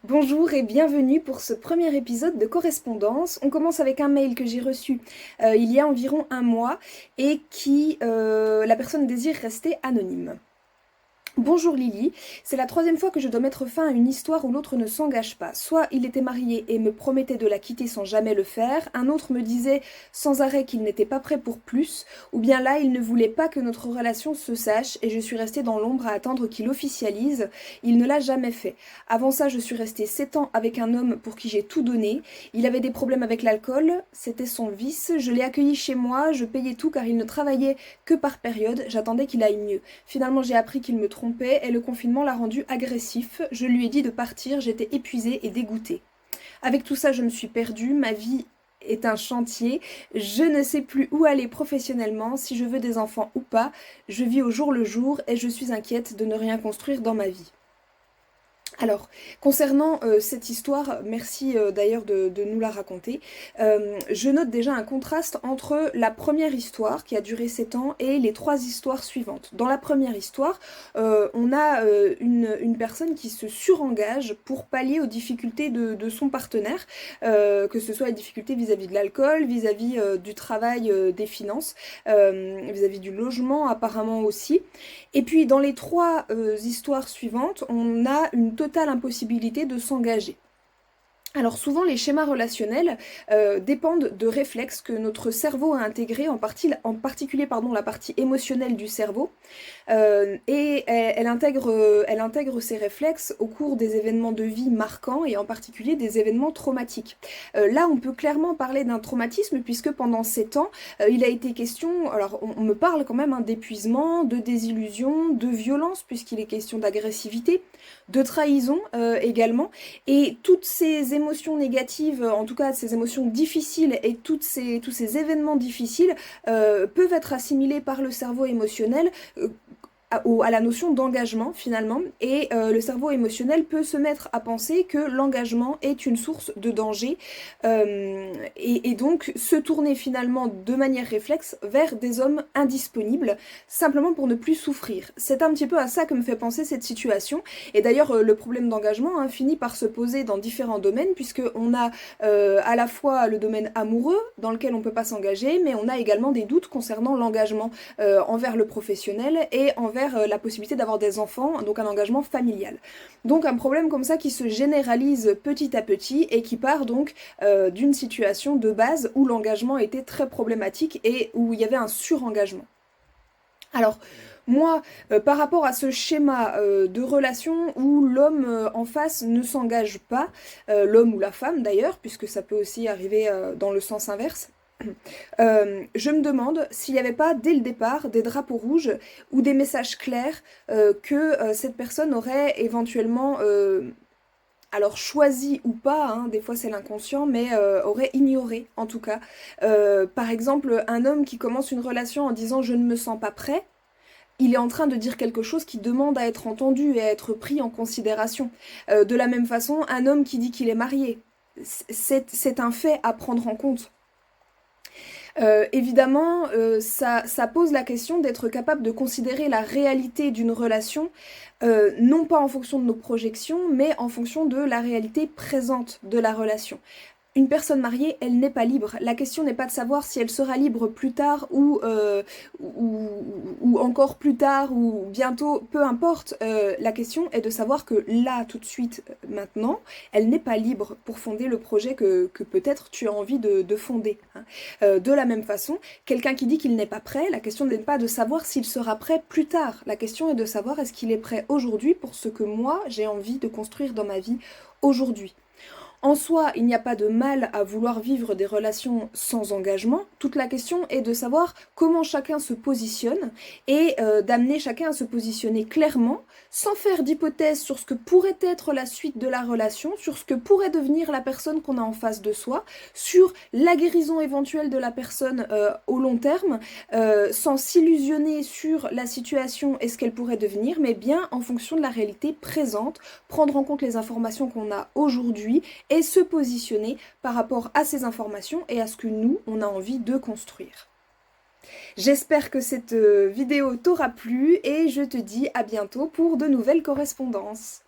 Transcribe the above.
Bonjour et bienvenue pour ce premier épisode de correspondance. On commence avec un mail que j'ai reçu il y a environ un mois et qui la personne désire rester anonyme. Bonjour Lily, c'est la troisième fois que je dois mettre fin à une histoire où l'autre ne s'engage pas. Soit il était marié et me promettait de la quitter sans jamais le faire, un autre me disait sans arrêt qu'il n'était pas prêt pour plus, ou bien là il ne voulait pas que notre relation se sache et je suis restée dans l'ombre à attendre qu'il officialise. Il ne l'a jamais fait. Avant ça je suis restée 7 ans avec un homme pour qui j'ai tout donné. Il avait des problèmes avec l'alcool, c'était son vice, je l'ai accueilli chez moi, je payais tout car il ne travaillait que par période, j'attendais qu'il aille mieux. Finalement j'ai appris qu'il me trompait et le confinement l'a rendu agressif. Je lui ai dit de partir, j'étais épuisée et dégoûtée. Avec tout ça, je me suis perdue, ma vie est un chantier, je ne sais plus où aller professionnellement, si je veux des enfants ou pas, je vis au jour le jour et je suis inquiète de ne rien construire dans ma vie. Alors, concernant cette histoire, merci d'ailleurs de nous la raconter, je note déjà un contraste entre la première histoire qui a duré 7 ans et les 3 histoires suivantes. Dans la première histoire, on a une personne qui se surengage pour pallier aux difficultés de son partenaire, que ce soit les difficultés vis-à-vis de l'alcool, vis-à-vis du travail, des finances, vis-à-vis du logement apparemment aussi. Et puis dans les 3 histoires suivantes, on a une totale impossibilité de s'engager. Alors souvent les schémas relationnels dépendent de réflexes que notre cerveau a intégrés, en particulier la partie émotionnelle du cerveau, et elle intègre ces réflexes au cours des événements de vie marquants et en particulier des événements traumatiques. Là on peut clairement parler d'un traumatisme puisque pendant 7 ans il a été question, alors on me parle quand même d'épuisement, de désillusion, de violence puisqu'il est question d'agressivité, de trahison également, et toutes ces émotions négatives, en tout cas ces émotions difficiles et tous ces événements difficiles peuvent être assimilés par le cerveau émotionnel à la notion d'engagement finalement, et le cerveau émotionnel peut se mettre à penser que l'engagement est une source de danger et donc se tourner finalement de manière réflexe vers des hommes indisponibles simplement pour ne plus souffrir. C'est un petit peu à ça que me fait penser cette situation, et d'ailleurs le problème d'engagement finit par se poser dans différents domaines puisque on a à la fois le domaine amoureux dans lequel on ne peut pas s'engager, mais on a également des doutes concernant l'engagement envers le professionnel et envers la possibilité d'avoir des enfants, donc un engagement familial. Donc un problème comme ça qui se généralise petit à petit et qui part donc d'une situation de base où l'engagement était très problématique et où il y avait un surengagement. Alors, moi, par rapport à ce schéma de relation où l'homme en face ne s'engage pas, l'homme ou la femme d'ailleurs, puisque ça peut aussi arriver dans le sens inverse, je me demande s'il n'y avait pas dès le départ des drapeaux rouges ou des messages clairs que cette personne aurait éventuellement, alors choisi ou pas, des fois c'est l'inconscient, mais aurait ignoré en tout cas. Par exemple, un homme qui commence une relation en disant je ne me sens pas prêt, il est en train de dire quelque chose qui demande à être entendu et à être pris en considération. De la même façon, un homme qui dit qu'il est marié, c'est un fait à prendre en compte. Évidemment, ça pose la question d'être capable de considérer la réalité d'une relation, non pas en fonction de nos projections, mais en fonction de la réalité présente de la relation. Une personne mariée, elle n'est pas libre. La question n'est pas de savoir si elle sera libre plus tard ou encore plus tard ou bientôt, peu importe. La question est de savoir que là, tout de suite, maintenant, elle n'est pas libre pour fonder le projet que peut-être tu as envie de fonder. De la même façon, quelqu'un qui dit qu'il n'est pas prêt, la question n'est pas de savoir s'il sera prêt plus tard. La question est de savoir est-ce qu'il est prêt aujourd'hui pour ce que moi, j'ai envie de construire dans ma vie aujourd'hui. En soi, il n'y a pas de mal à vouloir vivre des relations sans engagement. Toute la question est de savoir comment chacun se positionne et d'amener chacun à se positionner clairement, sans faire d'hypothèses sur ce que pourrait être la suite de la relation, sur ce que pourrait devenir la personne qu'on a en face de soi, sur la guérison éventuelle de la personne au long terme, sans s'illusionner sur la situation et ce qu'elle pourrait devenir, mais bien en fonction de la réalité présente, prendre en compte les informations qu'on a aujourd'hui et se positionner par rapport à ces informations et à ce que nous, on a envie de construire. J'espère que cette vidéo t'aura plu et je te dis à bientôt pour de nouvelles correspondances.